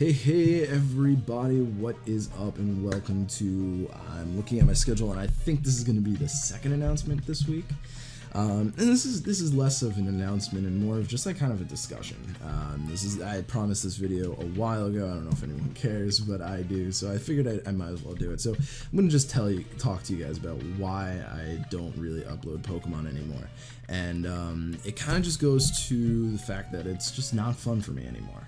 Hey everybody, what is up and welcome to, I'm looking at my schedule and I think this is going to be the second announcement this week. And this is less of an announcement and more of just like kind of a discussion. I promised this video a while ago. I don't know if anyone cares, but I do, so I figured I might as well do it. So I'm gonna just talk to you guys about why I don't really upload Pokemon anymore. And it kind of just goes to the fact that it's just not fun for me anymore.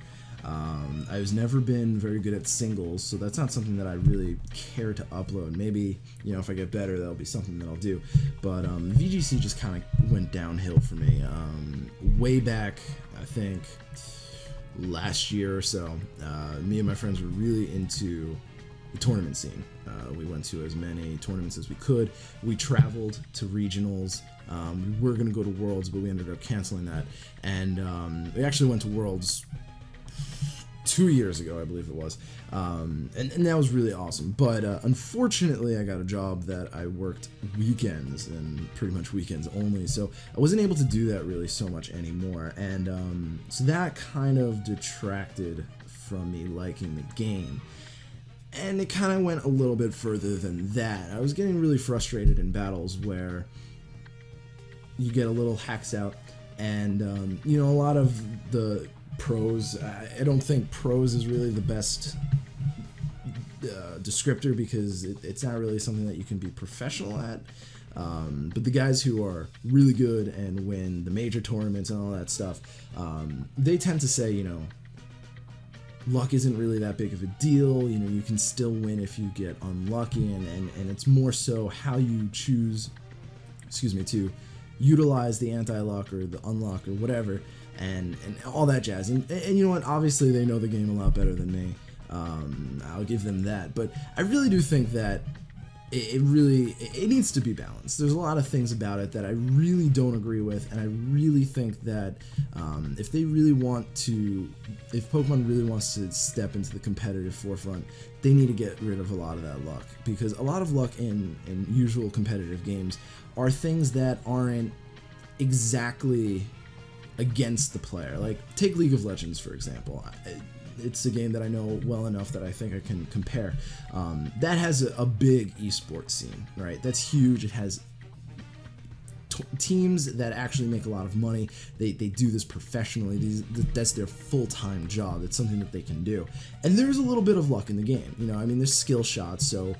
I've never been very good at singles, so that's not something that I really care to upload. Maybe, if I get better, that'll be something that I'll do. But VGC just kind of went downhill for me. Way back, I think, last year or so, me and my friends were really into the tournament scene. We went to as many tournaments as we could. We traveled to regionals. We were going to go to Worlds, but we ended up canceling that. And we actually went to Worlds 2 years ago, I believe it was, and that was really awesome. But unfortunately, I got a job that I worked weekends and pretty much weekends only, so I wasn't able to do that really so much anymore. And so that kind of detracted from me liking the game. And it kind of went a little bit further than that. I was getting really frustrated in battles where you get a little hacks out, and a lot of the pros, I don't think pros is really the best descriptor, because it's not really something that you can be professional at, but the guys who are really good and win the major tournaments and all that stuff, they tend to say, luck isn't really that big of a deal. You can still win if you get unlucky, and it's more so how you choose, to utilize the anti-luck or the unlock or whatever, and all that jazz. And you know what, obviously they know the game a lot better than me. I'll give them that, but I really do think that it needs to be balanced. There's a lot of things about it that I really don't agree with, and I really think that if Pokemon really wants to step into the competitive forefront, they need to get rid of a lot of that luck, because a lot of luck in usual competitive games are things that aren't exactly against the player. Like, take League of Legends, for example. It's a game that I know well enough that I think I can compare. That has a big esports scene, right? That's huge. It has teams that actually make a lot of money. They do this professionally. That's their full-time job. It's something that they can do. And there's a little bit of luck in the game. There's skill shots, so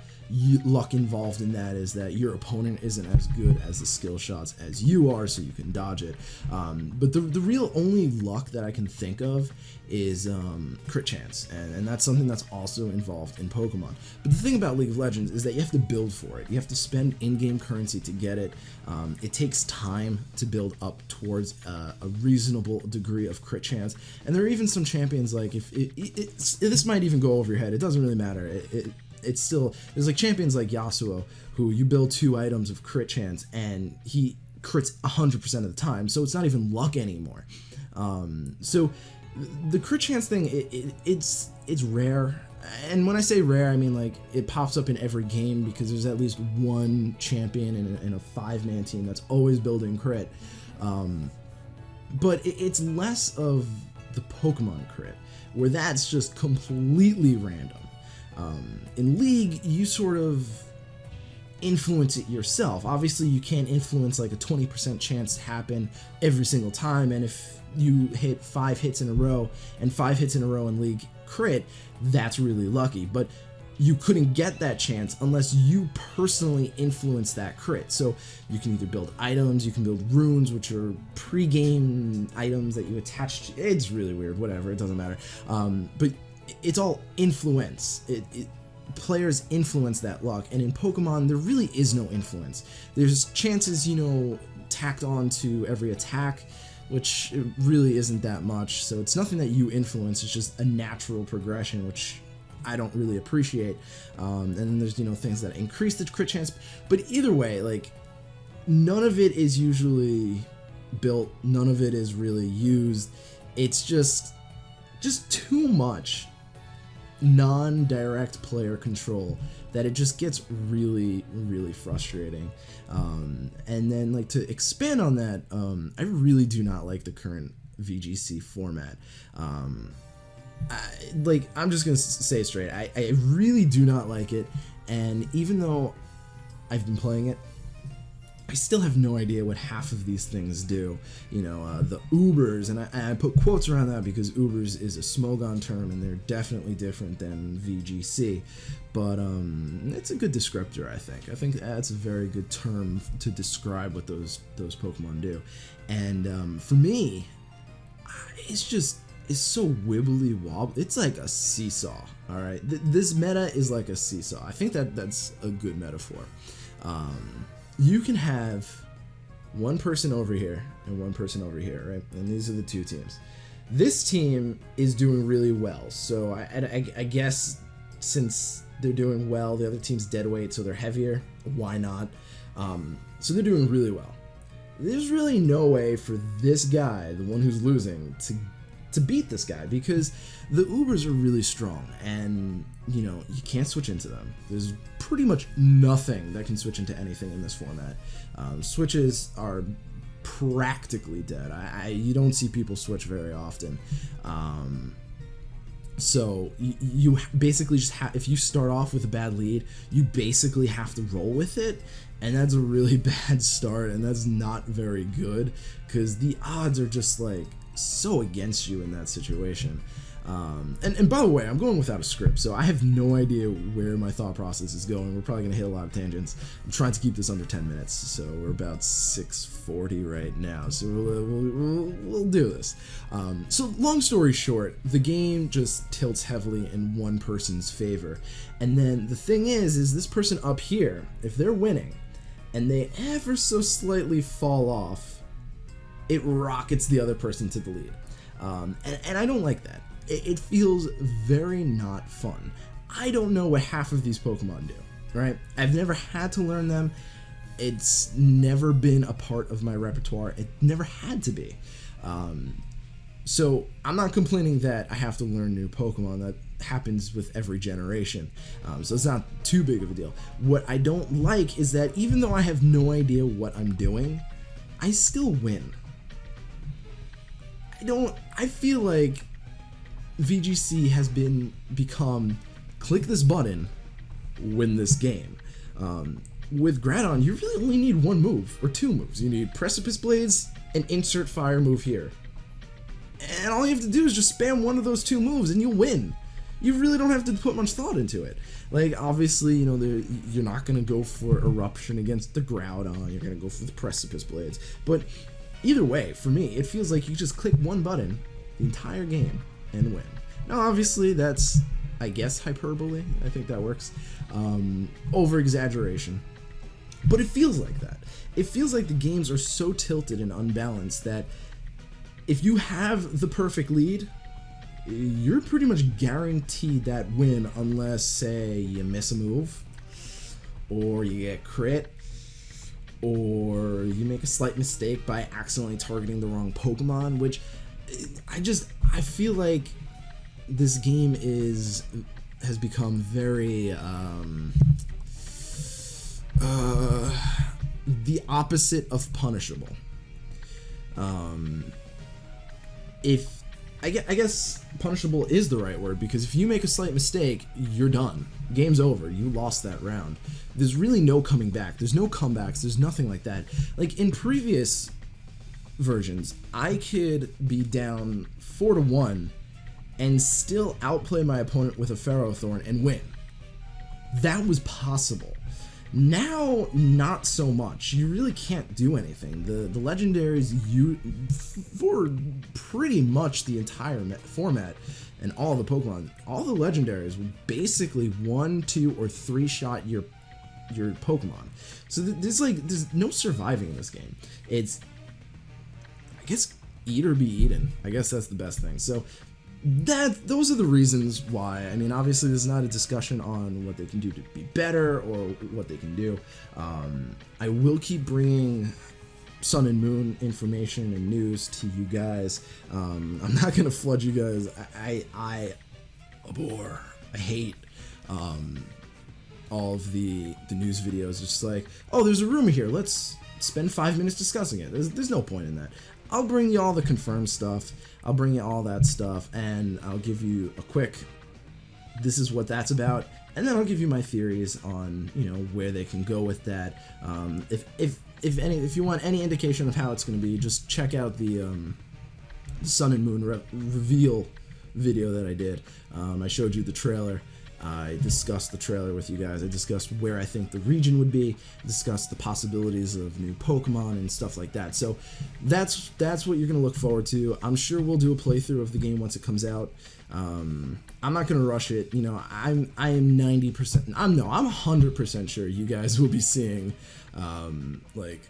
luck involved in that is that your opponent isn't as good as the skill shots as you are, so you can dodge it. But the real only luck that I can think of is crit chance, and that's something that's also involved in Pokemon. But the thing about League of Legends is that you have to build for it. You have to spend in-game currency to get it. It takes time to build up towards a reasonable degree of crit chance, and there are even some champions, like, if this might even go over your head, it doesn't really matter. It's still, there's like champions like Yasuo, who you build 2 items of crit chance and he crits 100% of the time, so it's not even luck anymore. So the crit chance thing, it's rare, and when I say rare, I mean, like, it pops up in every game because there's at least one champion in a 5-man team that's always building crit. But it's less of the Pokemon crit, where that's just completely random. In League, you sort of influence it yourself. Obviously, you can't influence like a 20% chance to happen every single time, and if you hit 5 hits in a row, and 5 hits in a row in League crit, that's really lucky. But you couldn't get that chance unless you personally influence that crit. So you can either build items, you can build runes, which are pre-game items that you attach to. It's really weird, whatever, it doesn't matter. But it's all influence. Players influence that luck, and in Pokemon there really is no influence. There's chances, tacked on to every attack, which really isn't that much, so it's nothing that you influence. It's just a natural progression, which I don't really appreciate. And then there's things that increase the crit chance, but either way, like, none of it is usually built, none of it is really used. It's just too much non-direct player control that it just gets really, really frustrating. And then, like, to expand on that, I really do not like the current VGC format. I'm just gonna say it straight. I really do not like it, and even though I've been playing it, I still have no idea what half of these things do. The Ubers, and I put quotes around that because Ubers is a Smogon term, and they're definitely different than VGC. But it's a good descriptor, I think. I think that's a very good term to describe what those Pokemon do. And for me, it's so wibbly wobbly. It's like a seesaw. All right, this meta is like a seesaw. I think that's a good metaphor. You can have one person over here and one person over here, right? And these are the two teams. This team is doing really well, so I guess since they're doing well, the other team's dead weight, so they're heavier. Why not? So they're doing really well. There's really no way for this guy, the one who's losing, to beat this guy, because the Ubers are really strong, and you can't switch into them. There's pretty much nothing that can switch into anything in this format. Switches are practically dead. You don't see people switch very often. So you basically just if you start off with a bad lead, you basically have to roll with it, and that's a really bad start, and that's not very good because the odds are just like so against you in that situation. And by the way, I'm going without a script, so I have no idea where my thought process is going. We're probably gonna hit a lot of tangents. I'm trying to keep this under 10 minutes, so we're about 6:40 right now, so we'll do this. So long story short, the game just tilts heavily in one person's favor, and then the thing is this person up here, if they're winning and they ever so slightly fall off, it rockets the other person to the lead. And I don't like that. It feels very not fun. I don't know what half of these Pokemon do, right? I've never had to learn them. It's never been a part of my repertoire. It never had to be. So I'm not complaining that I have to learn new Pokemon. That happens with every generation. So it's not too big of a deal. What I don't like is that even though I have no idea what I'm doing, I still win. I feel like VGC has become click this button, win this game. With Groudon, you really only need one move or two moves. You need Precipice Blades and insert fire move here. And all you have to do is just spam one of those two moves and you'll win. You really don't have to put much thought into it. Like, obviously, you're not going to go for Eruption against the Groudon. You're going to go for the Precipice Blades. But either way, for me, it feels like you just click one button the entire game and win. Now, obviously, that's, I guess, hyperbole. I think that works. Over-exaggeration. But it feels like that. It feels like the games are so tilted and unbalanced that if you have the perfect lead, you're pretty much guaranteed that win unless, say, you miss a move, or you get crit, or you make a slight mistake by accidentally targeting the wrong Pokemon, which I feel like this game has become very the opposite of punishable. I guess punishable is the right word, because if you make a slight mistake, you're done. Game's over. You lost that round. There's really no coming back. There's no comebacks. There's nothing like that. Like in previous versions, I could be down 4-1 and still outplay my opponent with a Ferrothorn and win. That was possible. Now, not so much. You really can't do anything. The legendaries, for pretty much the entire format and all the Pokemon, all the legendaries will basically 1, 2, or 3 shot your Pokemon. So there's no surviving in this game. It's, I guess, eat or be eaten. I guess that's the best thing. So those are the reasons why. I mean, obviously, this is not a discussion on what they can do to be better or what they can do. I will keep bringing Sun and Moon information and news to you guys. I'm not gonna flood you guys. I abhor, I hate all of the news videos. It's just like, oh, there's a rumor here. Let's spend 5 minutes discussing it. There's no point in that. I'll bring you all the confirmed stuff. I'll bring you all that stuff, and I'll give you a quick, this is what that's about, and then I'll give you my theories on, you know, where they can go with that. If you want any indication of how it's going to be, just check out the Sun and Moon reveal video that I did. I showed you the trailer. I discussed the trailer with you guys. I discussed where I think the region would be, discussed the possibilities of new Pokemon and stuff like that. So that's what you're going to look forward to. I'm sure we'll do a playthrough of the game once it comes out. I'm not going to rush it. You know, I am 90%, I'm 100% sure you guys will be seeing like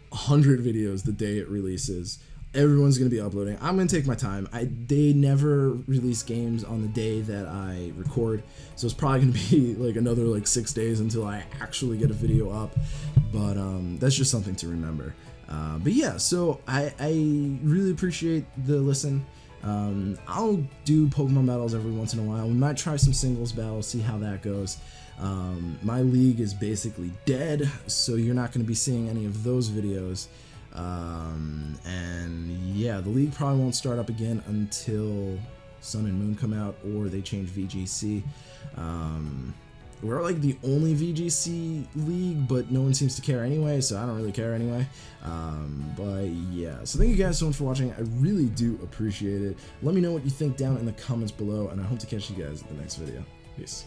100 videos the day it releases. Everyone's going to be uploading. I'm going to take my time. They never release games on the day that I record, so it's probably going to be like another like 6 days until I actually get a video up, but that's just something to remember. But yeah, so I really appreciate the listen. I'll do Pokemon battles every once in a while. We might try some singles battles, see how that goes. My league is basically dead, so you're not going to be seeing any of those videos. And yeah, the league probably won't start up again until Sun and Moon come out or they change VGC. We're like the only VGC league, but no one seems to care anyway, so I don't really care anyway. But yeah, so thank you guys so much for watching. I really do appreciate it. Let me know what you think down in the comments below, and I hope to catch you guys in the next video. Peace.